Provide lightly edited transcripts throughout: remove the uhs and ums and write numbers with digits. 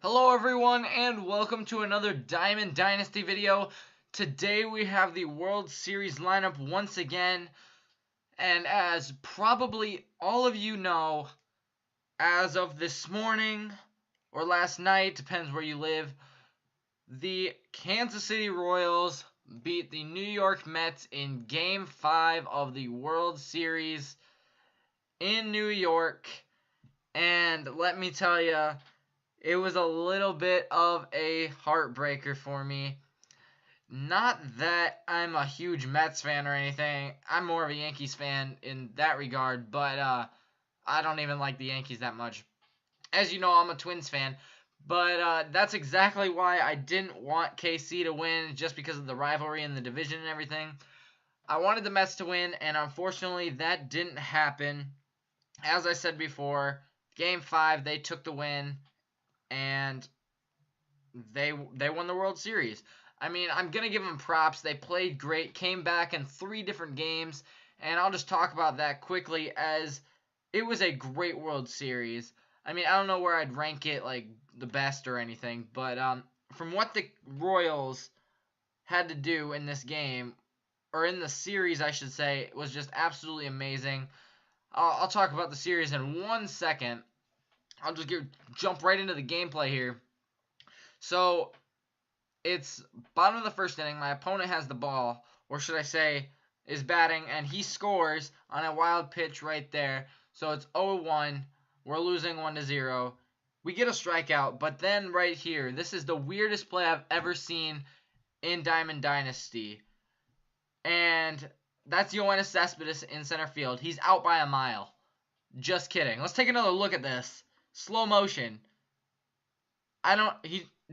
Hello everyone and welcome to another Diamond Dynasty video. Today we have the World Series lineup once again, and as probably all of you know, as of this morning or last night, depends where you live, the Kansas City Royals beat the New York Mets in Game 5 of the World Series in New York, and let me tell you, it was a little bit of a heartbreaker for me. Not that I'm a huge Mets fan or anything. I'm more of a Yankees fan in that regard, but I don't even like the Yankees that much. As you know, I'm a Twins fan, but that's exactly why I didn't want KC to win, just because of the rivalry in the division and everything. I wanted the Mets to win, and unfortunately that didn't happen. As I said before, Game 5, they took the win, and they won the World Series. I mean, I'm going to give them props. They played great, came back in 3 different games, and I'll just talk about that quickly, as it was a great World Series. I mean, I don't know where I'd rank it, like, the best or anything, but from what the Royals had to do in this game, or in the series, I should say, was just absolutely amazing. I'll talk about the series in 1 second. I'll just jump right into the gameplay here. So, it's bottom of the first inning. My opponent has the ball, or should I say, is batting, and he scores on a wild pitch right there. So it's 0-1. We're losing 1-0. We get a strikeout, but then right here, this is the weirdest play I've ever seen in Diamond Dynasty. And that's Yoenis Cespedes in center field. He's out by a mile. Just kidding. Let's take another look at this. Slow motion.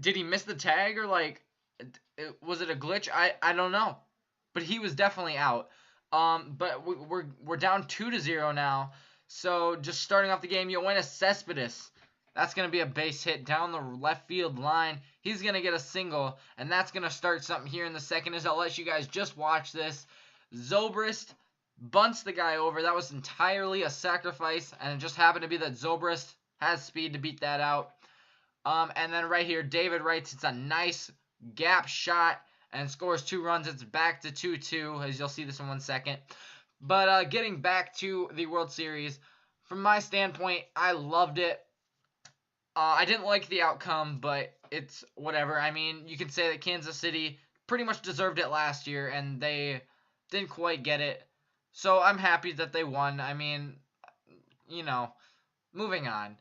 Did he miss the tag, or like, was it a glitch? I don't know, but he was definitely out. But we're down 2-0 now. So just starting off the game, Yoenis Cespedes. That's gonna be a base hit down the left field line. He's gonna get a single, and that's gonna start something here in the second. As I'll let you guys just watch this. Zobrist bunts the guy over. That was entirely a sacrifice, and it just happened to be that Zobrist has speed to beat that out. And then right here, David writes, it's a nice gap shot and scores 2 runs. It's back to 2-2, as you'll see this in 1 second. But getting back to the World Series, from my standpoint, I loved it. I didn't like the outcome, but it's whatever. I mean, you can say that Kansas City pretty much deserved it last year, and they didn't quite get it. So I'm happy that they won. I mean, you know, moving on.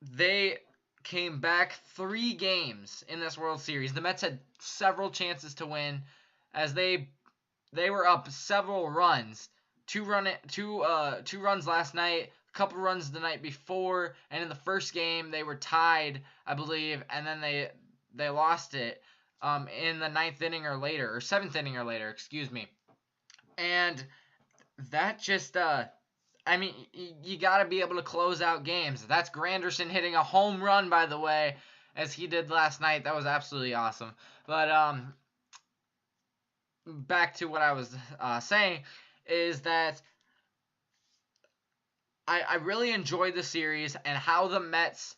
They came back 3 games in this World Series. The Mets had several chances to win, as they were up several runs. 2 runs last night, a couple runs the night before, and in the first game they were tied, I believe, and then they lost it in the 9th inning or later, or 7th inning or later, excuse me. And that just I mean, you got to be able to close out games. That's Granderson hitting a home run, by the way, as he did last night. That was absolutely awesome. But back to what I was saying is that I really enjoyed the series, and how the Mets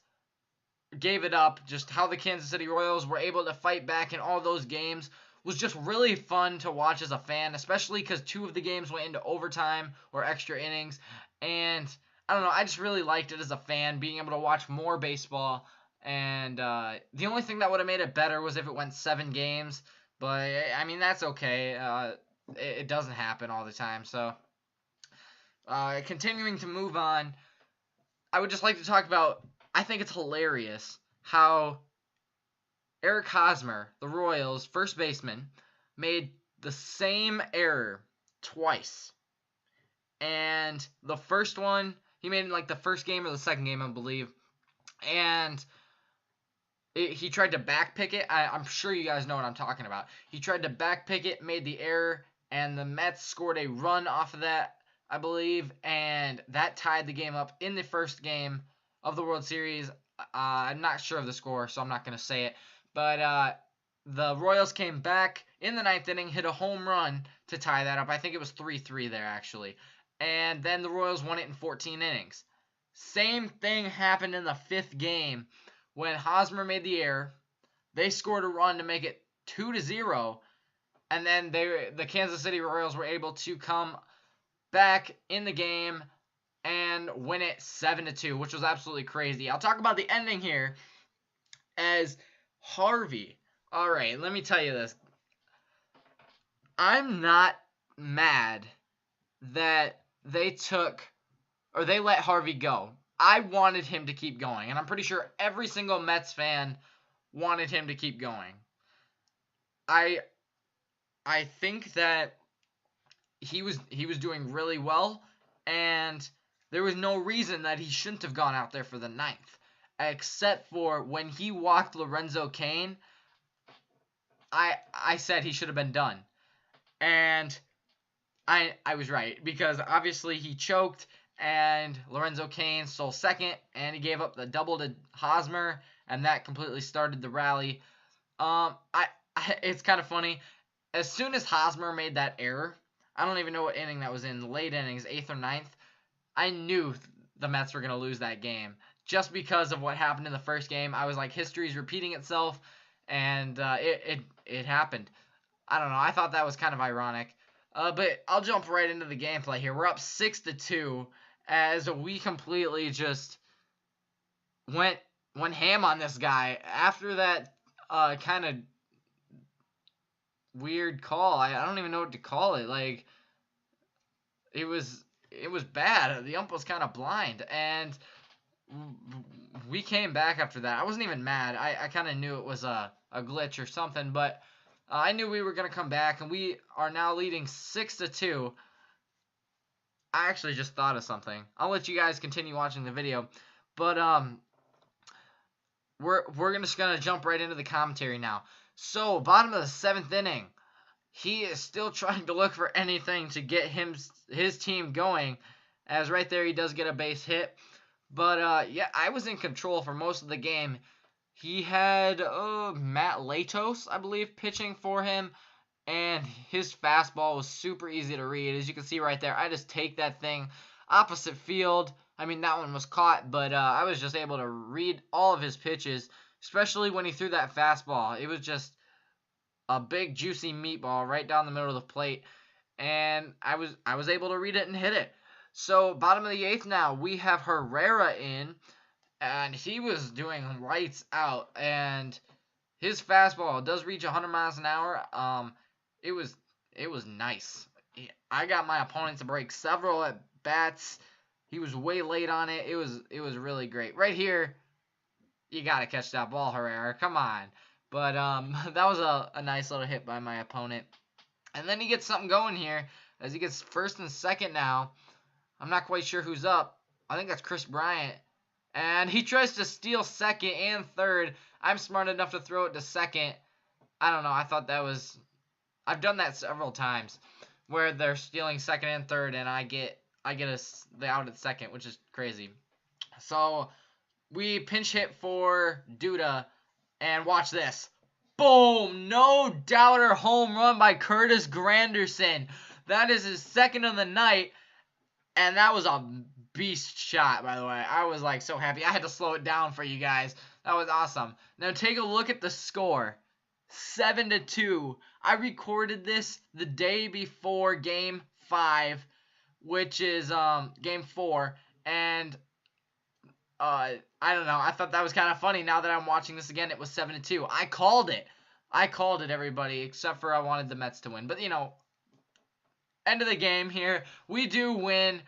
gave it up, just how the Kansas City Royals were able to fight back in all those games, was just really fun to watch as a fan, especially because 2 of the games went into overtime or extra innings, and I don't know, I just really liked it as a fan, being able to watch more baseball, and the only thing that would have made it better was if it went 7 games, but I mean, that's okay. It doesn't happen all the time. So continuing to move on, I would just like to talk about, I think it's hilarious how Eric Hosmer, the Royals' first baseman, made the same error twice. And the first one, he made in like the first game or the second game, I believe. And he tried to backpick it. I'm sure you guys know what I'm talking about. He tried to backpick it, made the error, and the Mets scored a run off of that, I believe. And that tied the game up in the first game of the World Series. I'm not sure of the score, so I'm not going to say it. But the Royals came back in the 9th inning, hit a home run to tie that up. I think it was 3-3 there, actually. And then the Royals won it in 14 innings. Same thing happened in the 5th game, when Hosmer made the error. They scored a run to make it 2-0, and then the Kansas City Royals were able to come back in the game and win it 7-2, which was absolutely crazy. I'll talk about the ending here as Harvey. All right, let me tell you this. I'm not mad that they let Harvey go. I wanted him to keep going, and I'm pretty sure every single Mets fan wanted him to keep going. I think that he was doing really well, and there was no reason that he shouldn't have gone out there for the 9th, except for when he walked Lorenzo Cain. I said he should have been done, and I was right, because obviously he choked, and Lorenzo Cain stole second, and he gave up the double to Hosmer, and that completely started the rally. It's kind of funny. As soon as Hosmer made that error, I don't even know what inning that was in, late innings, 8th or 9th, I knew the Mets were going to lose that game. Just because of what happened in the first game, I was like, history's repeating itself, and it happened. I don't know. I thought that was kind of ironic. But I'll jump right into the gameplay here. We're up 6-2 as we completely just went ham on this guy after that kind of weird call. I don't even know what to call it. Like, it was bad. The ump was kind of blind, and we came back after that. I wasn't even mad. I kind of knew it was a glitch or something, but I knew we were going to come back, and we are now leading 6-2. I actually just thought of something. I'll let you guys continue watching the video, but we're just going to jump right into the commentary now. So, bottom of the 7th inning, he is still trying to look for anything to get his team going, as right there he does get a base hit. But, yeah, I was in control for most of the game. He had Matt Latos, I believe, pitching for him, and his fastball was super easy to read. As you can see right there, I just take that thing opposite field. I mean, that one was caught, but I was just able to read all of his pitches, especially when he threw that fastball. It was just a big, juicy meatball right down the middle of the plate, and I was able to read it and hit it. So, bottom of the 8th now, we have Herrera in, and he was doing lights out, and his fastball does reach 100 miles an hour. It was nice. I got my opponent to break several at bats. He was way late on it. It was really great. Right here, you got to catch that ball, Herrera. Come on. But that was a nice little hit by my opponent. And then he gets something going here as he gets first and second now. I'm not quite sure who's up. I think that's Chris Bryant. And he tries to steal second and third. I'm smart enough to throw it to second. I don't know. I thought that was... I've done that several times where they're stealing second and third, and I get the out at second, which is crazy. So we pinch hit for Duda, and watch this. Boom! No doubter home run by Curtis Granderson. That is his second of the night, and that was a beast shot, by the way. I was like so happy. I had to slow it down for you guys. That was awesome. Now take a look at the score. 7-2. I recorded this the day before Game 5, which is Game 4, and I don't know. I thought that was kind of funny. Now that I'm watching this again, it was 7-2. I called it. Everybody, except for I wanted the Mets to win. But you know, end of the game here. We do win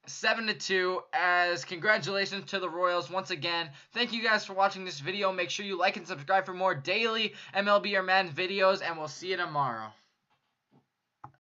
7-2, as congratulations to the Royals once again. Thank you guys for watching this video. Make sure you like and subscribe for more daily MLB or Madden videos, and we'll see you tomorrow.